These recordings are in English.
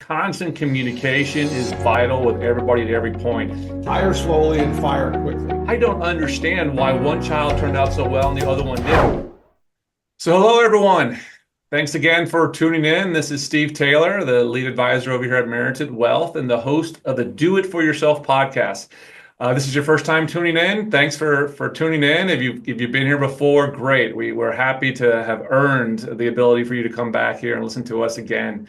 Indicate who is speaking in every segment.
Speaker 1: constant communication is vital with everybody at every point.
Speaker 2: Hire slowly and fire quickly.
Speaker 1: I don't understand why one child turned out so well and the other one didn't. So hello, everyone. Thanks again for tuning in. This is Steve Taylor, the lead advisor over here at Merited Wealth and the host of the Do It For Yourself podcast. This is your first time tuning in. Thanks for tuning in. If you've been here before, great. We're happy to have earned the ability for you to come back here and listen to us again.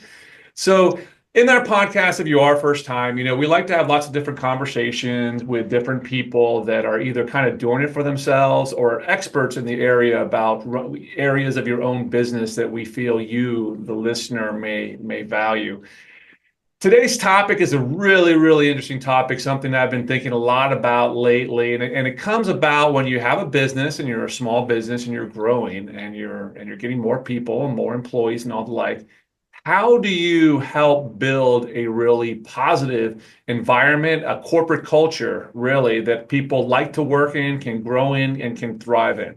Speaker 1: So in our podcast, if you are first time, we like to have lots of different conversations with different people that are either kind of doing it for themselves or experts in the area about areas of your own business that we feel you, the listener, may value. Today's topic is a really, really interesting topic, something that I've been thinking a lot about lately. And it comes about when you have a business and you're a small business and you're growing and you're getting more people and more employees and all the like. How do you help build a really positive environment, a corporate culture, really, that people like to work in, can grow in, and can thrive in?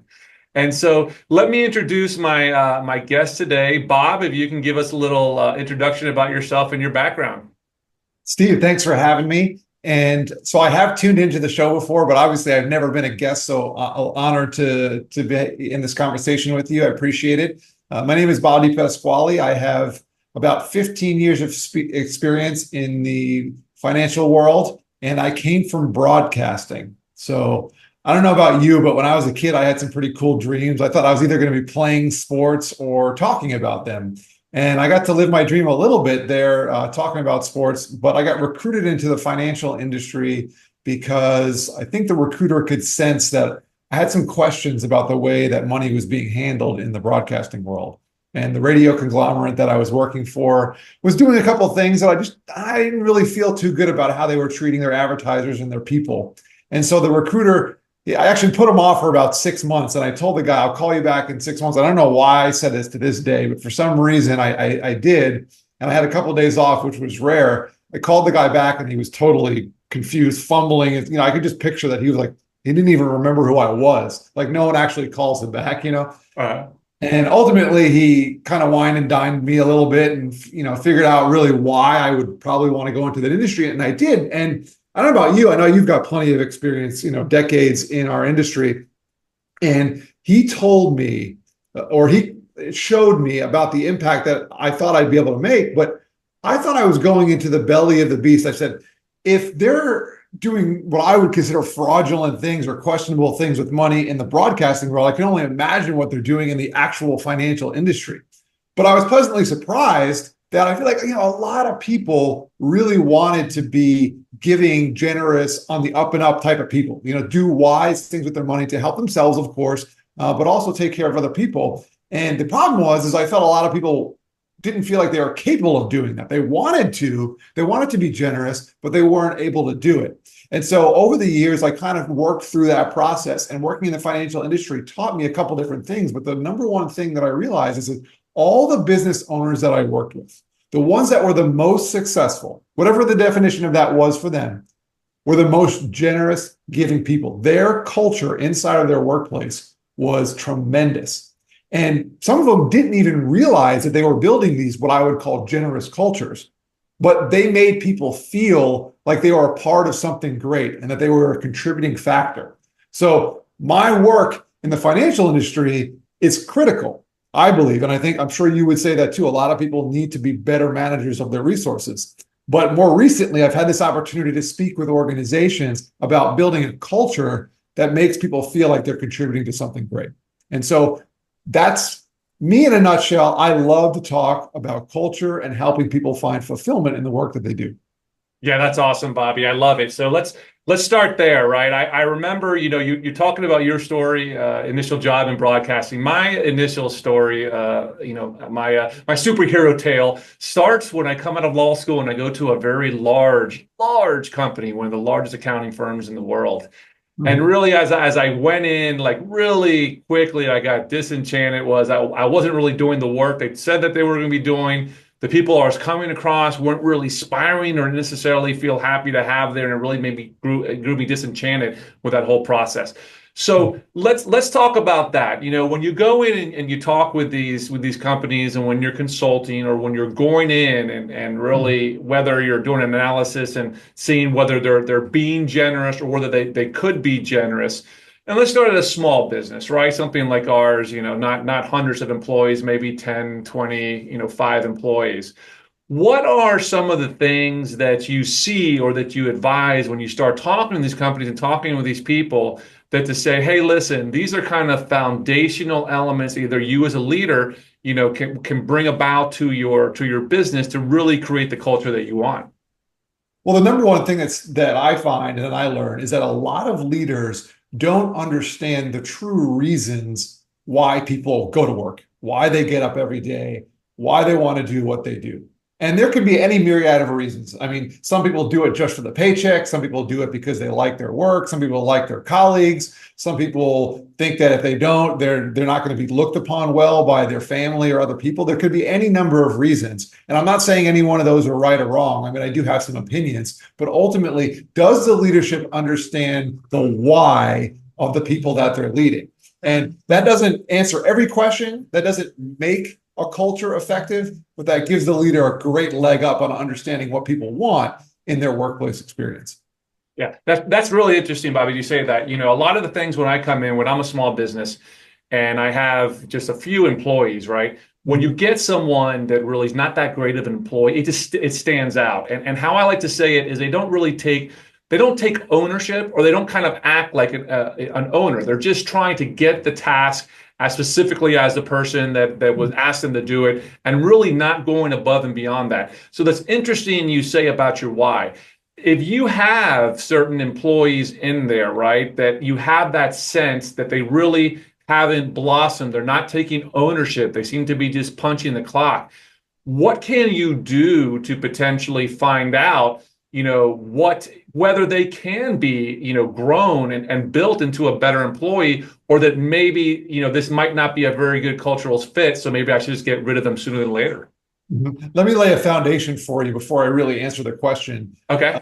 Speaker 1: And so let me introduce my guest today. Bob, if you can give us a little introduction about yourself and your background.
Speaker 2: Steve, thanks for having me. And so I have tuned into the show before, but obviously I've never been a guest, so honored to be in this conversation with you. I appreciate it. My name is Bob DePasquale. I have about 15 years of experience in the financial world, and I came from broadcasting. So I don't know about you, but when I was a kid, I had some pretty cool dreams. I thought I was either going to be playing sports or talking about them. And I got to live my dream a little bit there, talking about sports, but I got recruited into the financial industry because I think the recruiter could sense that I had some questions about the way that money was being handled in the broadcasting world. And the radio conglomerate that I was working for was doing a couple of things that I didn't really feel too good about how they were treating their advertisers and their people. And so the recruiter, I actually put him off for about 6 months. And I told the guy, I'll call you back in 6 months. I don't know why I said this to this day, but for some reason I did. And I had a couple of days off, which was rare. I called the guy back and he was totally confused, fumbling. I could just picture that he was like, he didn't even remember who I was. Like no one actually calls him back, And ultimately, he kind of wined and dined me a little bit and, figured out really why I would probably want to go into that industry. And I did. And I don't know about you. I know you've got plenty of experience, decades in our industry. And he told me, or he showed me about the impact that I thought I'd be able to make. But I thought I was going into the belly of the beast. I said, if they're doing what I would consider fraudulent things or questionable things with money in the broadcasting world, I can only imagine what they're doing in the actual financial industry. But I was pleasantly surprised that I feel like, a lot of people really wanted to be giving, generous, on the up and up type of people, do wise things with their money to help themselves, of course, but also take care of other people. And the problem is I felt a lot of people didn't feel like they were capable of doing that. They wanted to be generous, but they weren't able to do it. And so over the years, I kind of worked through that process, and working in the financial industry taught me a couple different things. But the number one thing that I realized is that all the business owners that I worked with, the ones that were the most successful, whatever the definition of that was for them, were the most generous, giving people. Their culture inside of their workplace was tremendous. And some of them didn't even realize that they were building these, what I would call generous cultures, but they made people feel like they were a part of something great and that they were a contributing factor. So my work in the financial industry is critical, I believe. And I'm sure you would say that too. A lot of people need to be better managers of their resources. But more recently, I've had this opportunity to speak with organizations about building a culture that makes people feel like they're contributing to something great. And so that's me in a nutshell. I love to talk about culture and helping people find fulfillment in the work that they do.
Speaker 1: Yeah, that's awesome, Bobby. I love it. So let's start there, right? I remember, you're talking about your story, initial job in broadcasting. My initial story, my superhero tale starts when I come out of law school and I go to a very large company, one of the largest accounting firms in the world. And really, as I went in, like really quickly, I got disenchanted. I wasn't really doing the work they said that they were going to be doing. The people I was coming across weren't really inspiring or necessarily feel happy to have there, and it really grew me disenchanted with that whole process. So let's talk about that. When you go in and you talk with these companies, and when you're consulting or when you're going in and really whether you're doing an analysis and seeing whether they're being generous or whether they could be generous. And let's start at a small business, right? Something like ours, not hundreds of employees, maybe 10, 20, 5 employees. What are some of the things that you see or that you advise when you start talking to these companies and talking with these people that to say, hey, listen, these are kind of foundational elements either you as a leader, can bring about to your business to really create the culture that you want?
Speaker 2: Well, the number one thing that I find and that I learn is that a lot of leaders don't understand the true reasons why people go to work, why they get up every day, why they want to do what they do. And there could be any myriad of reasons. I mean, some people do it just for the paycheck. Some people do it because they like their work. Some people like their colleagues. Some people think that if they don't, they're not going to be looked upon well by their family or other people. There could be any number of reasons. And I'm not saying any one of those are right or wrong. I mean, I do have some opinions, but ultimately, does the leadership understand the why of the people that they're leading? And that doesn't answer every question. That doesn't make a culture effective, but that gives the leader a great leg up on understanding what people want in their workplace experience.
Speaker 1: Yeah, that's really interesting, Bobby. You say that. A lot of the things when I come in, when I'm a small business and I have just a few employees, right? When you get someone that really is not that great of an employee, it stands out. And how I like to say it is they don't take ownership, or they don't kind of act like an owner. They're just trying to get the task as specifically as the person that was asked them to do it, and really not going above and beyond that. So that's interesting you say about your why. If you have certain employees in there, right, that you have that sense that they really haven't blossomed, they're not taking ownership, they seem to be just punching the clock. What can you do to potentially find out, whether they can be, grown and built into a better employee, or that maybe, this might not be a very good cultural fit, so maybe I should just get rid of them sooner than later.
Speaker 2: Let me lay a foundation for you before I really answer the question.
Speaker 1: Okay.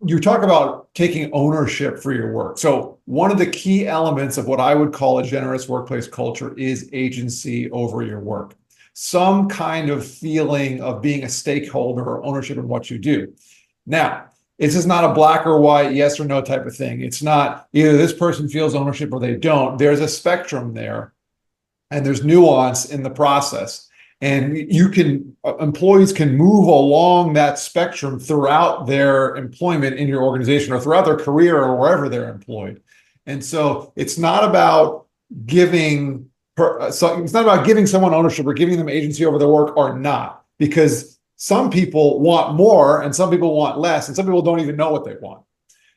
Speaker 2: You talk about taking ownership for your work. So one of the key elements of what I would call a generous workplace culture is agency over your work. Some kind of feeling of being a stakeholder or ownership in what you do. Now, this is not a black or white, yes or no type of thing. It's not either this person feels ownership or they don't. There's a spectrum there, and there's nuance in the process. And employees can move along that spectrum throughout their employment in your organization or throughout their career or wherever they're employed. And so it's not about giving someone ownership or giving them agency over their work or not, because some people want more and some people want less, and some people don't even know what they want.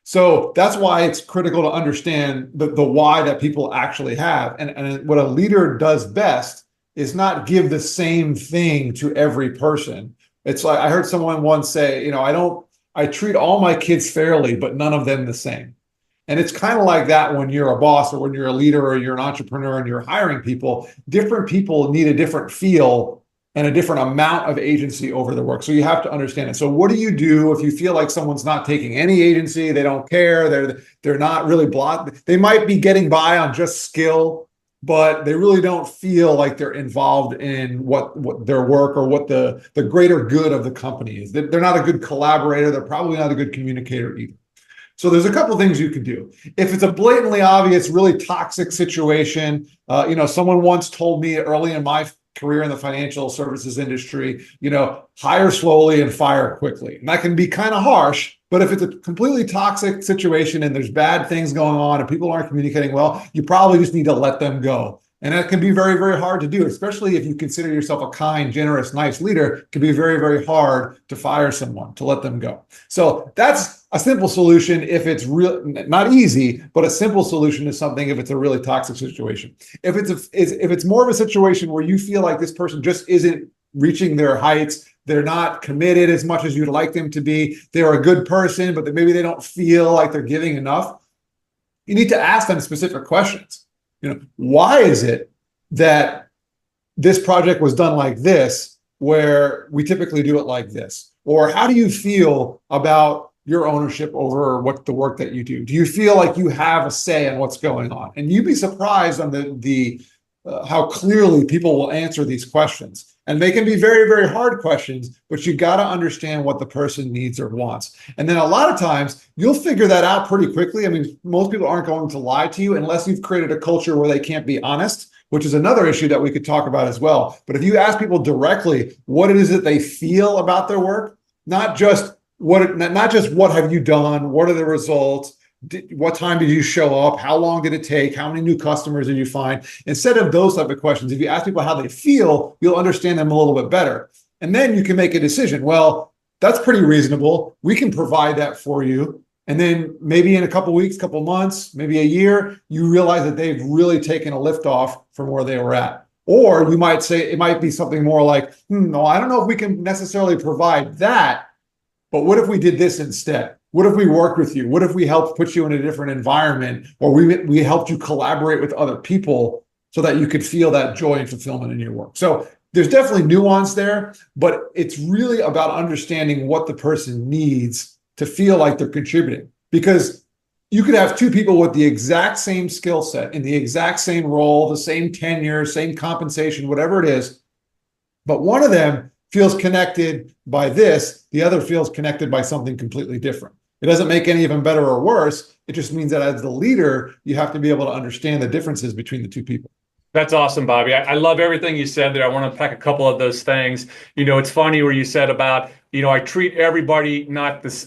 Speaker 2: So that's why it's critical to understand the why that people actually have. And what a leader does best is not give the same thing to every person. It's like I heard someone once say, I treat all my kids fairly, but none of them the same. And it's kind of like that when you're a boss or when you're a leader or you're an entrepreneur and you're hiring people. Different people need a different feel and a different amount of agency over the work. So you have to understand it. So what do you do if you feel like someone's not taking any agency, they don't care, they're not really blocked, they might be getting by on just skill, but they really don't feel like they're involved in what their work or what the greater good of the company is. They're not a good collaborator. They're probably not a good communicator either. So there's a couple of things you can do. If it's a blatantly obvious, really toxic situation, someone once told me early in my career in the financial services industry, hire slowly and fire quickly. And that can be kind of harsh, but if it's a completely toxic situation and there's bad things going on and people aren't communicating well, you probably just need to let them go. And that can be very, very hard to do, especially if you consider yourself a kind, generous, nice leader. It can be very, very hard to fire someone, to let them go. So that's a simple solution if it's real, not easy, but a simple solution to something if it's a really toxic situation. If it's more of a situation where you feel like this person just isn't reaching their heights, they're not committed as much as you'd like them to be, they're a good person, but maybe they don't feel like they're giving enough, you need to ask them specific questions. Why is it that this project was done like this, where we typically do it like this? Or how do you feel about your ownership over what the work that you do? Do you feel like you have a say in what's going on? And you'd be surprised on the how clearly people will answer these questions. And they can be very, very hard questions, but you got to understand what the person needs or wants. And then a lot of times you'll figure that out pretty quickly. I mean, most people aren't going to lie to you unless you've created a culture where they can't be honest, which is another issue that we could talk about as well. But if you ask people directly what it is that they feel about their work, not just what have you done, what are the results, what time did you show up, how long did it take, how many new customers did you find? Instead of those type of questions, if you ask people how they feel, you'll understand them a little bit better. And then you can make a decision. Well, that's pretty reasonable. We can provide that for you. And then maybe in a couple of weeks, couple of months, maybe a year, you realize that they've really taken a lift off from where they were at. Or you might say it might be something more like, no, I don't know if we can necessarily provide that, but what if we did this instead? What if we worked with you? What if we helped put you in a different environment, or we helped you collaborate with other people so that you could feel that joy and fulfillment in your work? So there's definitely nuance there, but it's really about understanding what the person needs to feel like they're contributing. Because you could have two people with the exact same skill set in the exact same role, the same tenure, same compensation, whatever it is, but one of them feels connected by this, the other feels connected by something completely different. It doesn't make any of them better or worse. It just means that as the leader, you have to be able to understand the differences between the two people.
Speaker 1: That's awesome, Bobby. I love everything you said there. I want to unpack a couple of those things. It's funny where you said about, I treat everybody not this,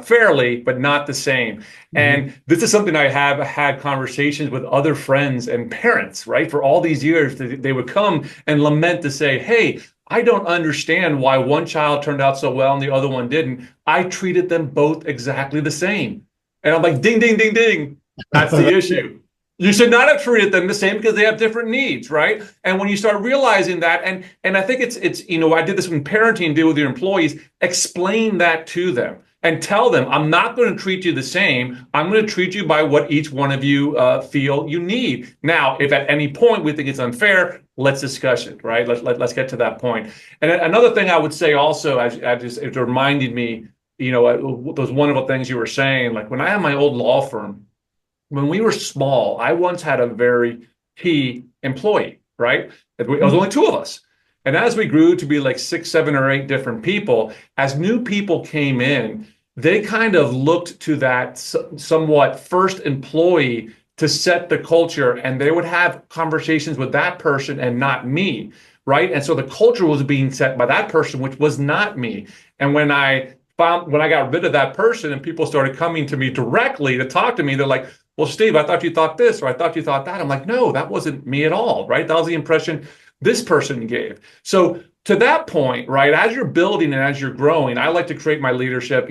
Speaker 1: fairly, but not the same. Mm-hmm. And this is something I have had conversations with other friends and parents, right? For all these years, they would come and lament to say, hey, I don't understand why one child turned out so well and the other one didn't. I treated them both exactly the same. And I'm like, ding, ding, ding, ding. That's the issue. You should not have treated them the same because they have different needs, right? And when you start realizing that, and I think it's I did this when parenting, deal with your employees, explain that to them and tell them, I'm not going to treat you the same. I'm going to treat you by what each one of you feel you need. Now, if at any point we think it's unfair, let's discuss it, right? Let's get to that point. And another thing I would say also, it reminded me, those wonderful things you were saying, like when I had my old law firm, when we were small, I once had a very key employee, right? It was only two of us. And as we grew to be like 6, 7, or 8 different people, as new people came in, they kind of looked to that somewhat first employee to set the culture, and they would have conversations with that person and not me, right? And so the culture was being set by that person, which was not me. And when I got rid of that person and people started coming to me directly to talk to me, they're like, well, Steve, I thought you thought this, or I thought you thought that. I'm like, no, that wasn't me at all, right? That was the impression this person gave. So to that point, right, as you're building and as you're growing, I like to create my leadership,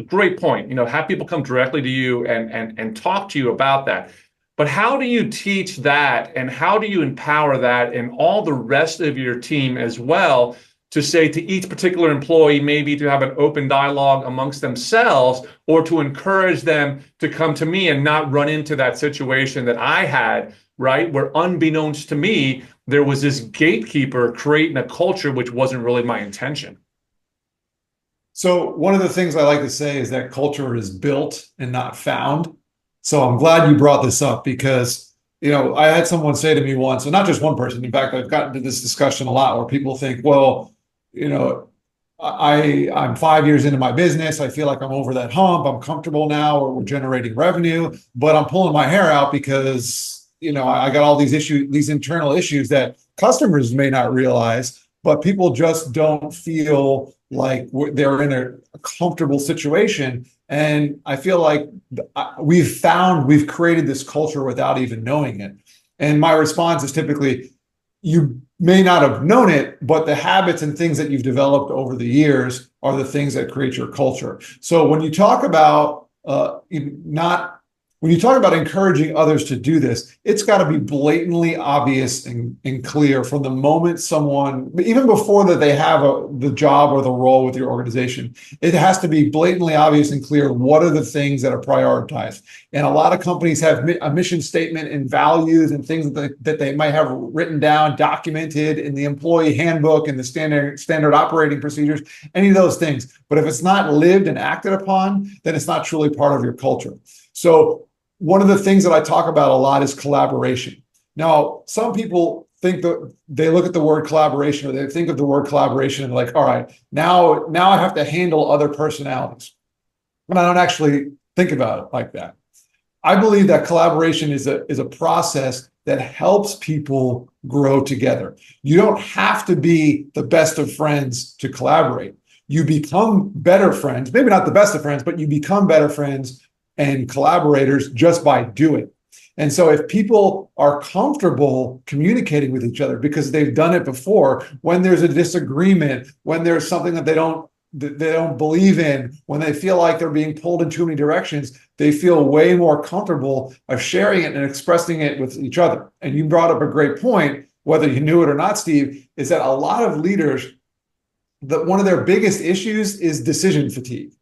Speaker 1: great point, have people come directly to you and talk to you about that. But how do you teach that, and how do you empower that in all the rest of your team as well, to say to each particular employee, maybe to have an open dialogue amongst themselves, or to encourage them to come to me and not run into that situation that I had, right? Where unbeknownst to me, there was this gatekeeper creating a culture which wasn't really my intention.
Speaker 2: So one of the things I like to say is that culture is built and not found. So I'm glad you brought this up, because I had someone say to me once, and not just one person, in fact, I've gotten to this discussion a lot, where people think, well, I'm 5 years into my business. I feel like I'm over that hump. I'm comfortable now, or we're generating revenue, but I'm pulling my hair out because, I got all these issues, these internal issues that customers may not realize, but people just don't feel like they're in a comfortable situation. And I feel like we've created this culture without even knowing it. And my response is typically, you may not have known it, but the habits and things that you've developed over the years are the things that create your culture. So when you talk about not when you talk about encouraging others to do this, it's got to be blatantly obvious and clear from the moment someone, even before that they have the job or the role with your organization, it has to be blatantly obvious and clear what are the things that are prioritized. And a lot of companies have a mission statement and values and things that they might have written down, documented in the employee handbook and the standard operating procedures, any of those things. But if it's not lived and acted upon, then it's not truly part of your culture. So one of the things that I talk about a lot is collaboration. Now, some people think that they look at the word collaboration, or they think of the word collaboration and like, all right, now I have to handle other personalities. And I don't actually think about it like that. I believe that collaboration is a process that helps people grow together. You don't have to be the best of friends to collaborate. You become better friends, maybe not the best of friends, but you become better friends and collaborators just by doing. And so if people are comfortable communicating with each other because they've done it before, when there's a disagreement, when there's something that they don't believe in, when they feel like they're being pulled in too many directions, they feel way more comfortable of sharing it and expressing it with each other. And you brought up a great point, whether you knew it or not, Steve, is that a lot of leaders, that one of their biggest issues is decision fatigue.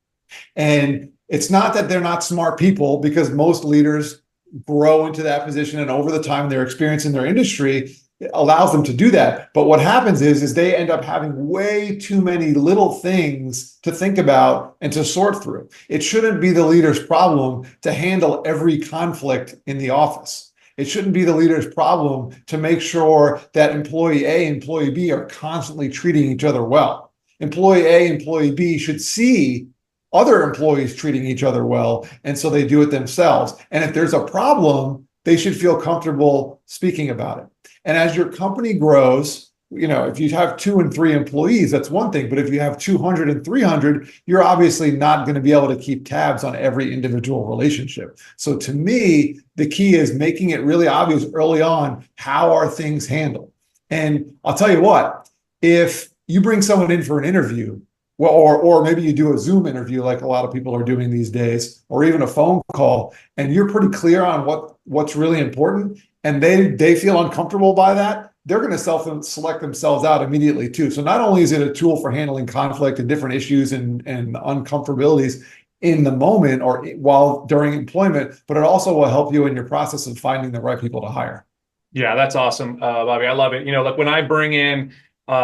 Speaker 2: And it's not that they're not smart people, because most leaders grow into that position, and over the time their experience in their industry allows them to do that. But what happens is they end up having way too many little things to think about and to sort through. It shouldn't be the leader's problem to handle every conflict in the office. It shouldn't be the leader's problem to make sure that employee A and employee B are constantly treating each other well. Employee A, employee B should see other employees treating each other well, and so they do it themselves. And if there's a problem, they should feel comfortable speaking about it. And as your company grows, if you have 2 and 3 employees, that's one thing. But if you have 200 and 300, you're obviously not going to be able to keep tabs on every individual relationship. So to me, the key is making it really obvious early on, how are things handled? And I'll tell you what, if you bring someone in for an interview, well, or maybe you do a Zoom interview like a lot of people are doing these days, or even a phone call, and you're pretty clear on what's really important, and they feel uncomfortable by that, they're going to select themselves out immediately too. So not only is it a tool for handling conflict and different issues and uncomfortabilities in the moment or while during employment, but it also will help you in your process of finding the right people to hire.
Speaker 1: Yeah, that's awesome, Bobby. I love it. Like when I bring in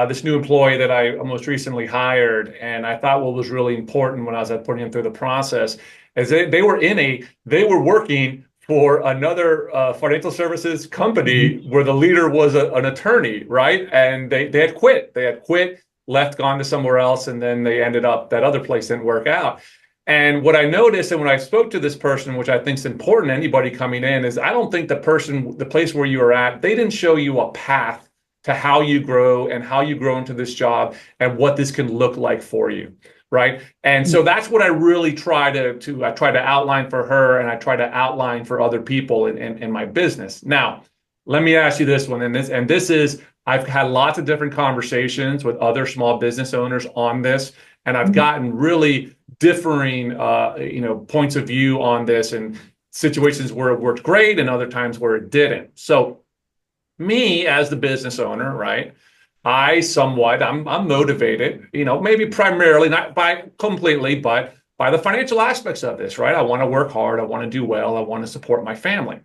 Speaker 1: this new employee that I most recently hired, and I thought what was really important when I was putting them through the process is they were working for another financial services company where the leader was an attorney, right? And they had quit. They had quit, left, gone to somewhere else, and then they ended up that other place didn't work out. And what I noticed, and when I spoke to this person, which I think is important, anybody coming in, is I don't think the place where you were at, they didn't show you a path to how you grow and how you grow into this job and what this can look like for you, right? And so that's what I really try to outline for her, and I try to outline for other people in my business. Now, let me ask you this one, and this is, I've had lots of different conversations with other small business owners on this, and I've gotten really differing points of view on this, and situations where it worked great and other times where it didn't. So me as the business owner, right? I'm motivated, maybe primarily, not by completely, but by the financial aspects of this, right? I want to work hard. I want to do well. I want to support my family.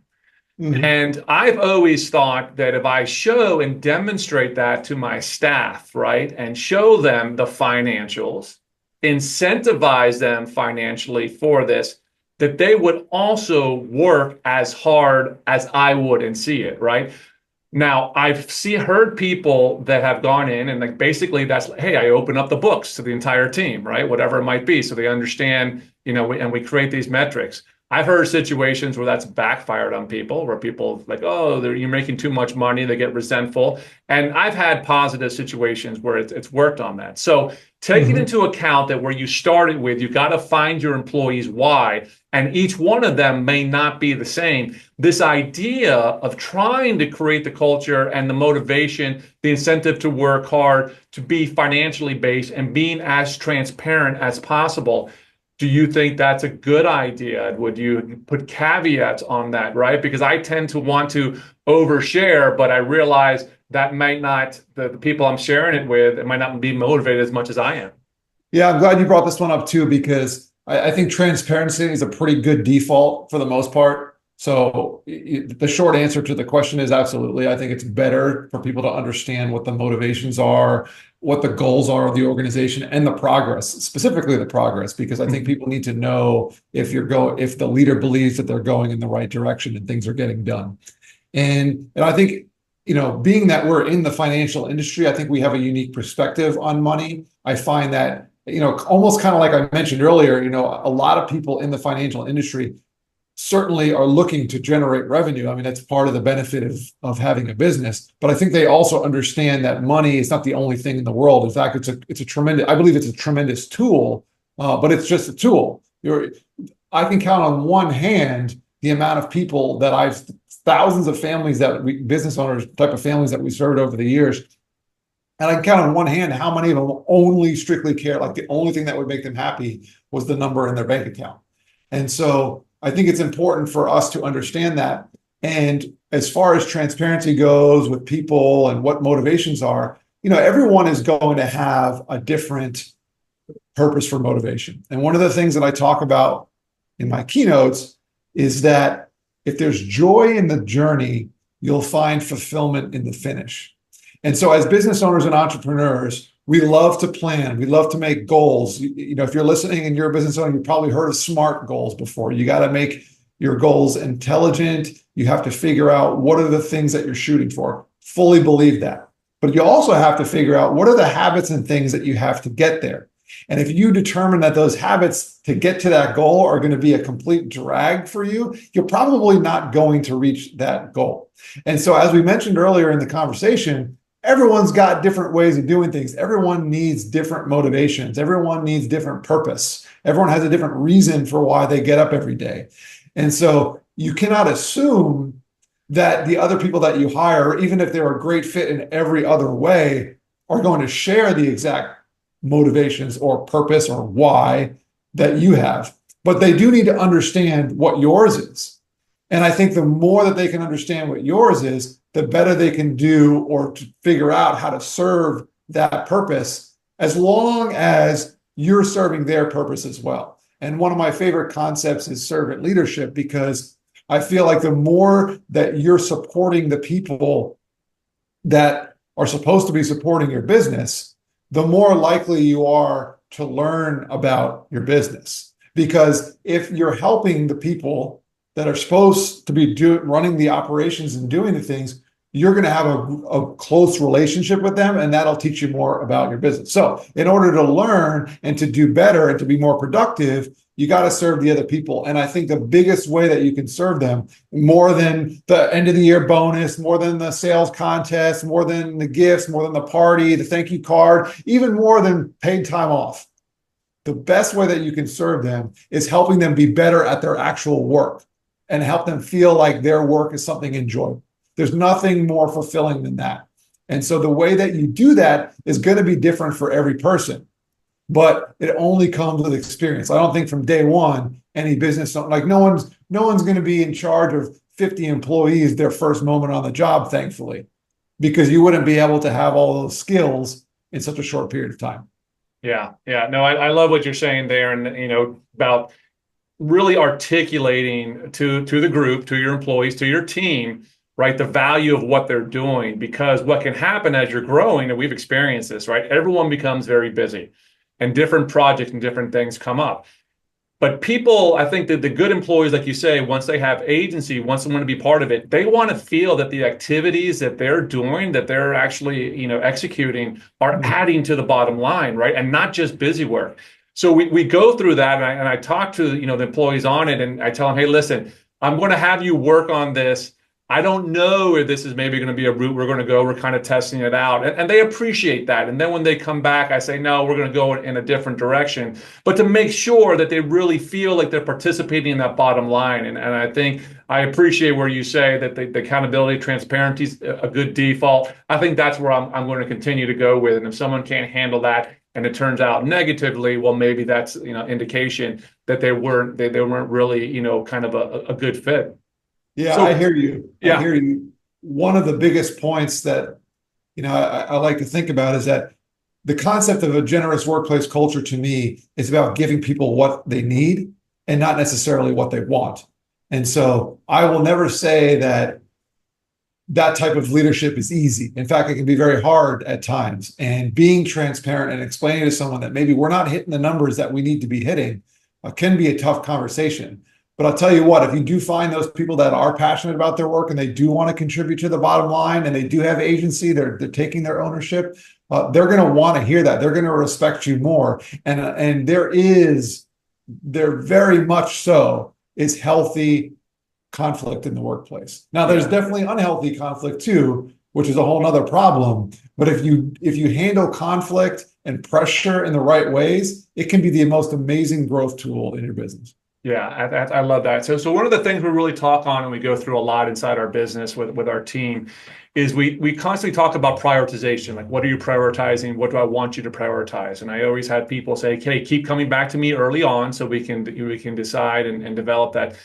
Speaker 1: Mm-hmm. And I've always thought that if I show and demonstrate that to my staff, right, and show them the financials, incentivize them financially for this, that they would also work as hard as I would and see it, right? Now, I've heard people that have gone in and basically that's, hey, I open up the books to the entire team, right? Whatever it might be. So they understand, and we create these metrics. I've heard situations where that's backfired on people, where people like, oh, you're making too much money. They get resentful. And I've had positive situations where it's worked on that. So taking into account that where you started with, you got to find your employees why, and each one of them may not be the same. This idea of trying to create the culture and the motivation, the incentive to work hard, to be financially based, and being as transparent as possible. Do you think that's a good idea? Would you put caveats on that, right? Because I tend to want to overshare, but I realize that might not, the people I'm sharing it with, it might not be motivated as much as I am.
Speaker 2: Yeah, I'm glad you brought this one up too, because I think transparency is a pretty good default for the most part. So the short answer to the question is absolutely. I think it's better for people to understand what the motivations are, what the goals are of the organization, and the progress, specifically the progress, because I think people need to know if the leader believes that they're going in the right direction and things are getting done. And I think, being that we're in the financial industry, I think we have a unique perspective on money. I find that, almost kind of like I mentioned earlier, a lot of people in the financial industry certainly are looking to generate revenue. I mean, that's part of the benefit of having a business. But I think they also understand that money is not the only thing in the world. In fact, I believe it's a tremendous tool, but it's just a tool. I can count on one hand the amount of people thousands of families business owners, type of families that we served over the years. And I can count on one hand how many of them only strictly care, like the only thing that would make them happy was the number in their bank account. And so I think it's important for us to understand that. And as far as transparency goes with people and what motivations are, everyone is going to have a different purpose for motivation. And one of the things that I talk about in my keynotes is that if there's joy in the journey, you'll find fulfillment in the finish. And so as business owners and entrepreneurs, we love to plan. We love to make goals. If you're listening and you're a business owner, you've probably heard of SMART goals before. You got to make your goals intelligent. You have to figure out what are the things that you're shooting for. Fully believe that. But you also have to figure out what are the habits and things that you have to get there. And if you determine that those habits to get to that goal are going to be a complete drag for you, you're probably not going to reach that goal. And so, as we mentioned earlier in the conversation, everyone's got different ways of doing things. Everyone needs different motivations. Everyone needs different purpose. Everyone has a different reason for why they get up every day. And so you cannot assume that the other people that you hire, even if they're a great fit in every other way, are going to share the exact motivations or purpose or why that you have. But they do need to understand what yours is. And I think the more that they can understand what yours is, the better they can do or to figure out how to serve that purpose, as long as you're serving their purpose as well. And one of my favorite concepts is servant leadership, because I feel like the more that you're supporting the people that are supposed to be supporting your business, the more likely you are to learn about your business. Because if you're helping the people that are supposed to be running the operations and doing the things, you're going to have a close relationship with them, and that'll teach you more about your business. So in order to learn and to do better and to be more productive, you got to serve the other people. And I think the biggest way that you can serve them, more than the end of the year bonus, more than the sales contest, more than the gifts, more than the party, the thank you card, even more than paid time off, the best way that you can serve them is helping them be better at their actual work and help them feel like their work is something enjoyable. There's nothing more fulfilling than that. And so the way that you do that is going to be different for every person, but it only comes with experience. I don't think from day one, any business, like no one's going to be in charge of 50 employees their first moment on the job, thankfully, because you wouldn't be able to have all those skills in such a short period of time.
Speaker 1: Yeah. Yeah. No, I love what you're saying there. And, about really articulating to the group, to your employees, to your team, right, the value of what they're doing. Because what can happen as you're growing, and we've experienced this, right, everyone becomes very busy and different projects and different things come up. But people, I think that the good employees, like you say, once they have agency, once they want to be part of it, they want to feel that the activities that they're doing, that they're actually, executing, are adding to the bottom line, right? And not just busy work. So we go through that, and I talk to, the employees on it, and I tell them, hey, listen, I'm going to have you work on this. I don't know if this is maybe going to be a route we're going to go. We're kind of testing it out. And they appreciate that. And then when they come back, I say, no, we're going to go in a different direction. But to make sure that they really feel like they're participating in that bottom line. And I think I appreciate where you say that the accountability, transparency is a good default. I think that's where I'm going to continue to go with. And if someone can't handle that and it turns out negatively, well, maybe that's, indication that they weren't really, kind of a good fit.
Speaker 2: Yeah, I
Speaker 1: So
Speaker 2: hear you. I
Speaker 1: yeah,
Speaker 2: hear you. One of the biggest points that I like to think about is that the concept of a generous workplace culture to me is about giving people what they need and not necessarily what they want. And so I will never say that that type of leadership is easy. In fact, it can be very hard at times. And being transparent and explaining to someone that maybe we're not hitting the numbers that we need to be hitting can be a tough conversation. But I'll tell you what, if you do find those people that are passionate about their work and they do want to contribute to the bottom line and they do have agency, they're taking their ownership, they're going to want to hear that. They're going to respect you more. And there very much so is healthy conflict in the workplace. Now, there's definitely unhealthy conflict too, which is a whole nother problem. But if you handle conflict and pressure in the right ways, it can be the most amazing growth tool in your business.
Speaker 1: Yeah, I love that. So one of the things we really talk on and we go through a lot inside our business with our team is we constantly talk about prioritization. Like, what are you prioritizing? What do I want you to prioritize? And I always have people say, "Okay, keep coming back to me early on so we can decide and develop that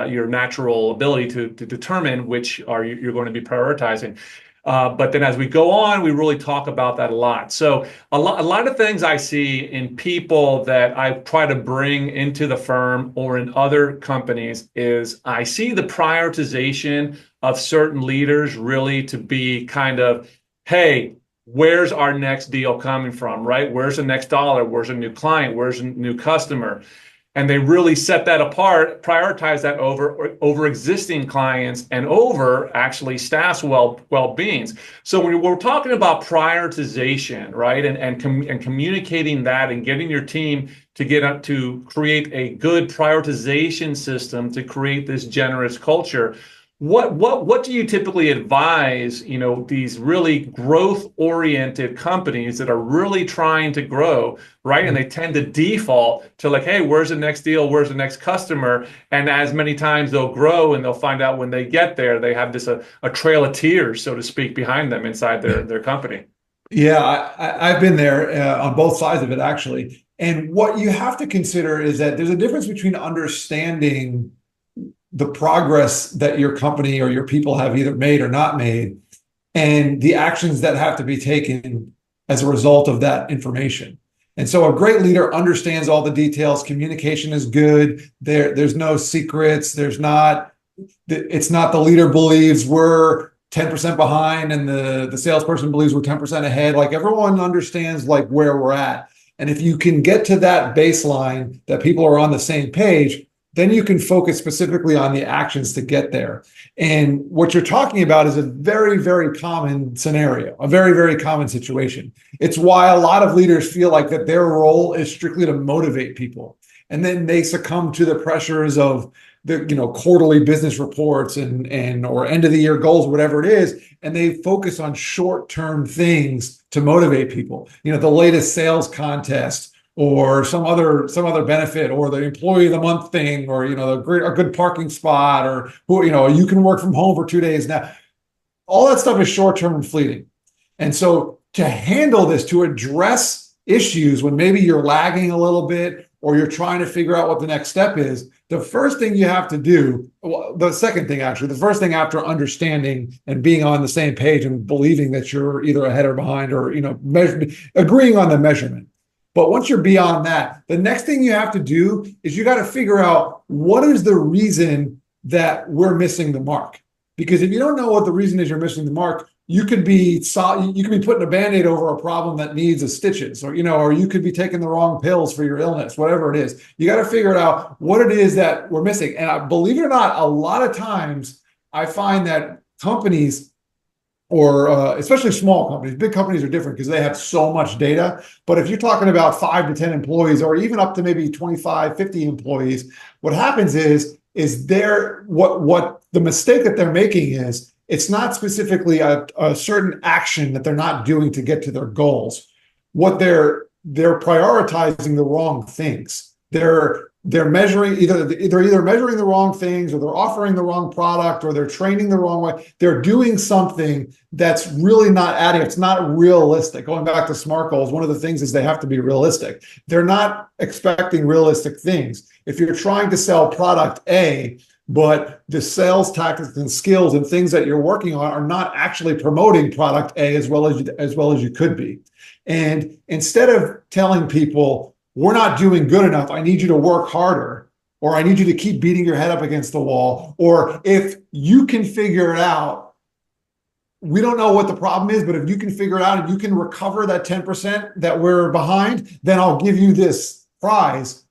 Speaker 1: your natural ability to determine which are you're going to be prioritizing." But then as we go on, we really talk about that a lot. So a lot of things I see in people that I try to bring into the firm or in other companies is I see the prioritization of certain leaders really to be kind of, hey, where's our next deal coming from, right? Where's the next dollar? Where's a new client? Where's a new customer? And they really set that apart, prioritize that over existing clients and over actually staff's well-beings. So when we're talking about prioritization, right, and communicating that and getting your team to get up to create a good prioritization system to create this generous culture. What do you typically advise, these really growth-oriented companies that are really trying to grow, right? And they tend to default to like, hey, where's the next deal? Where's the next customer? And as many times they'll grow and they'll find out when they get there, they have this a trail of tears, so to speak, behind them inside their company.
Speaker 2: Yeah, I've been there on both sides of it, actually. And what you have to consider is that there's a difference between understanding the progress that your company or your people have either made or not made, and the actions that have to be taken as a result of that information. And so a great leader understands all the details. Communication is good. There's no secrets. It's not the leader believes we're 10% behind and the salesperson believes we're 10% ahead. Like, everyone understands like where we're at. And if you can get to that baseline that people are on the same page, then you can focus specifically on the actions to get there. And what you're talking about is a very, very common scenario, a very, very common situation. It's why a lot of leaders feel like that their role is strictly to motivate people. And then they succumb to the pressures of the quarterly business reports and or end of the year goals, whatever it is, and they focus on short-term things to motivate people. The latest sales contest, or some other benefit, or the employee of the month thing, or a good parking spot, or you can work from home for 2 days now. All that stuff is short-term and fleeting. And so to handle this, to address issues when maybe you're lagging a little bit or you're trying to figure out what the next step is, the first thing you have to do, well, the second thing actually, the first thing after understanding and being on the same page and believing that you're either ahead or behind, or agreeing on the measurement. But once you're beyond that, the next thing you have to do is you got to figure out what is the reason that we're missing the mark. Because if you don't know what the reason is you're missing the mark, you could be putting a Band-Aid over a problem that needs a stitches, or you could be taking the wrong pills for your illness, whatever it is. You got to figure out what it is that we're missing. And I believe it or not, a lot of times I find that companies, or especially small companies, big companies are different because they have so much data. But if you're talking about 5 to 10 employees, or even up to maybe 25, 50 employees, what happens is what the mistake that they're making is, it's not specifically a certain action that they're not doing to get to their goals. What they're prioritizing the wrong things. They're they're measuring either measuring the wrong things, or they're offering the wrong product, or they're training the wrong way. They're doing something that's really not adding. It's not realistic. Going back to SMART goals, one of the things is they have to be realistic. They're not expecting realistic things. If you're trying to sell product A, but the sales tactics and skills and things that you're working on are not actually promoting product A as well as you could be. And instead of telling people, we're not doing good enough, I need you to work harder, or I need you to keep beating your head up against the wall, or if you can figure it out, we don't know what the problem is, but if you can figure it out and you can recover that 10% that we're behind, then I'll give you this prize.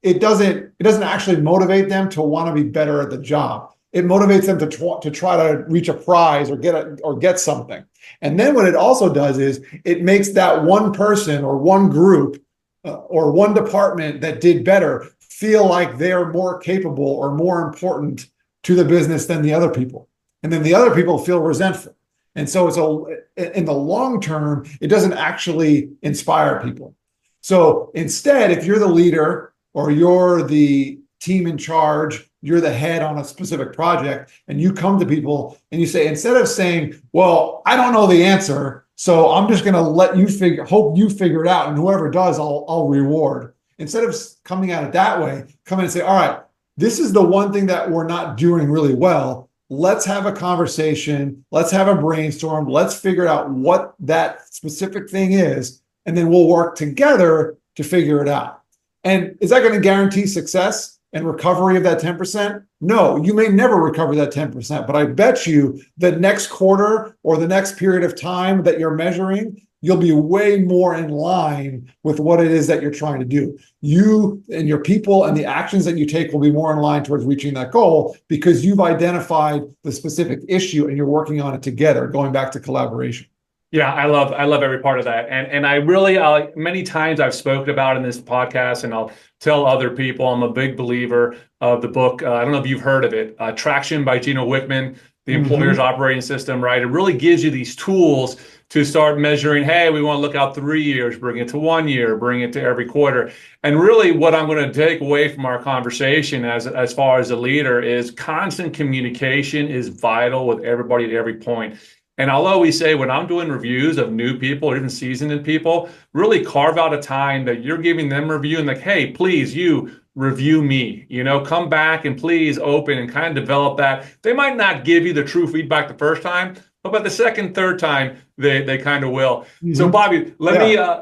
Speaker 2: It doesn't actually motivate them to want to be better at the job. It motivates them to try to reach a prize or get something. And then what it also does is it makes that one person or one group or one department that did better feel like they're more capable or more important to the business than the other people. And then the other people feel resentful. And so in the long term, it doesn't actually inspire people. So instead, if you're the leader, or you're the team in charge, you're the head on a specific project, and you come to people and you say, instead of saying, well, I don't know the answer, so I'm just going to hope you figure it out, and whoever does, I'll reward. Instead of coming at it that way, come in and say, all right, this is the one thing that we're not doing really well. Let's have a conversation. Let's have a brainstorm. Let's figure out what that specific thing is, and then we'll work together to figure it out. And is that going to guarantee success and recovery of that 10%? No, you may never recover that 10%, but I bet you the next quarter or the next period of time that you're measuring, you'll be way more in line with what it is that you're trying to do. You and your people and the actions that you take will be more in line towards reaching that goal, because you've identified the specific issue and you're working on it together, going back to collaboration.
Speaker 1: Yeah, I love every part of that. And I really, many times I've spoken about in this podcast, and I'll tell other people, I'm a big believer of the book. I don't know if you've heard of it, Traction by Gino Wickman, The Employer's Operating System, right? It really gives you these tools to start measuring, hey, we want to look out 3 years, bring it to 1 year, bring it to every quarter. And really what I'm going to take away from our conversation as far as a leader is constant communication is vital with everybody at every point. And I'll always say, when I'm doing reviews of new people or even seasoned people, really carve out a time that you're giving them a review and like, hey, please, you review me, come back and please open and kind of develop that. They might not give you the true feedback the first time, but by the second, third time, they kind of will. So Bobby,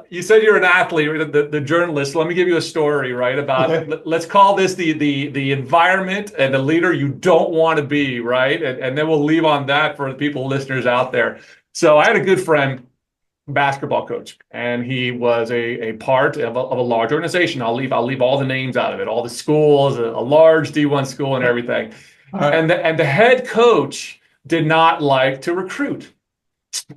Speaker 1: you said you're an athlete, the journalist. Let me give you a story, right? About, let's call this the environment and the leader you don't want to be, right? And then we'll leave on that for the people, listeners out there. So I had a good friend, basketball coach, and he was a part of a large organization. I'll leave all the names out of it, all the schools, a large D1 school and everything. Right. And the head coach did not like to recruit.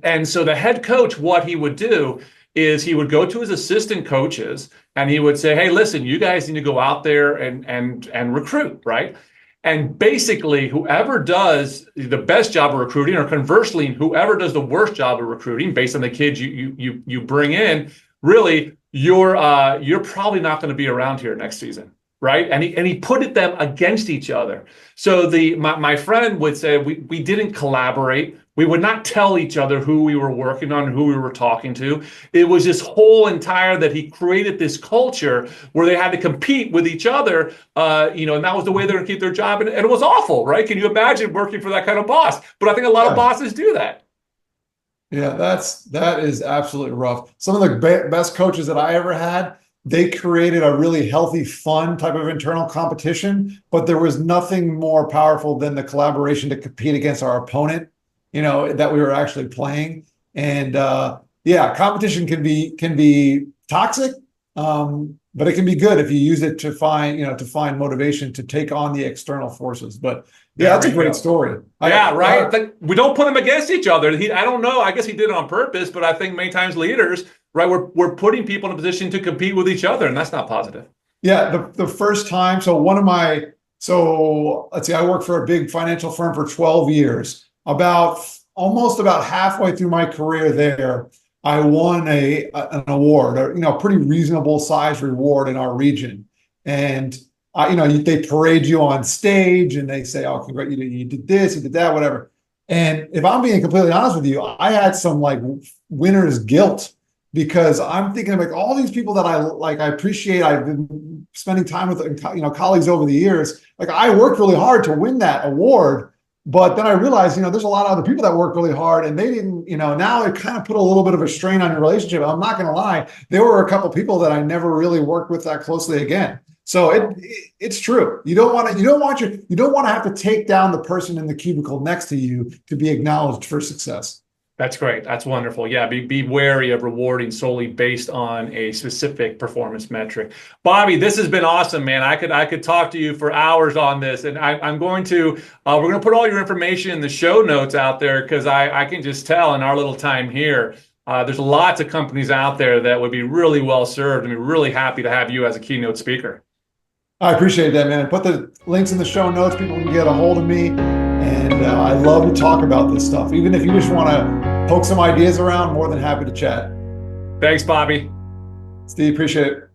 Speaker 1: And so the head coach, what he would do is he would go to his assistant coaches and he would say, hey, listen, you guys need to go out there and recruit, right? And basically, whoever does the best job of recruiting, or conversely, whoever does the worst job of recruiting based on the kids you bring in, really, you're probably not going to be around here next season. Right. And he put them against each other. So my friend would say we didn't collaborate. We would not tell each other who we were working on, who we were talking to. It was this whole entire that he created this culture where they had to compete with each other, and that was the way they're going to keep their job. And it was awful. Right. Can you imagine working for that kind of boss? But I think a lot of bosses do that.
Speaker 2: Yeah, that is absolutely rough. Some of the best coaches that I ever had, they created a really healthy, fun type of internal competition, but there was nothing more powerful than the collaboration to compete against our opponent, that we were actually playing. And competition can be toxic, but it can be good if you use it to find motivation to take on the external forces. But yeah, that's a great story.
Speaker 1: Right. We don't put them against each other. I don't know. I guess he did it on purpose, but I think many times leaders, right, we're putting people in a position to compete with each other, and that's not positive.
Speaker 2: Yeah, the first time. So let's see, I worked for a big financial firm for 12 years. Almost about halfway through my career there, I won an award, a pretty reasonable size reward in our region. And they parade you on stage and they say, "Oh, congrats, you did this, you did that, whatever." And if I'm being completely honest with you, I had some like winner's guilt because I'm thinking of like all these people that I appreciate. I've been spending time with, colleagues over the years. Like I worked really hard to win that award, but then I realized, there's a lot of other people that work really hard and they didn't, now it kind of put a little bit of a strain on your relationship. I'm not going to lie. There were a couple of people that I never really worked with that closely again. So it's true. You don't want to have to take down the person in the cubicle next to you to be acknowledged for success.
Speaker 1: That's great. That's wonderful. Yeah, be wary of rewarding solely based on a specific performance metric. Bobby, this has been awesome, man. I could talk to you for hours on this, and I'm going to we're going to put all your information in the show notes out there because I can just tell in our little time here. There's lots of companies out there that would be really well served and be really happy to have you as a keynote speaker.
Speaker 2: I appreciate that, man. Put the links in the show notes. People can get a hold of me. And I love to talk about this stuff. Even if you just want to poke some ideas around, more than happy to chat.
Speaker 1: Thanks, Bobby.
Speaker 2: Steve, appreciate it.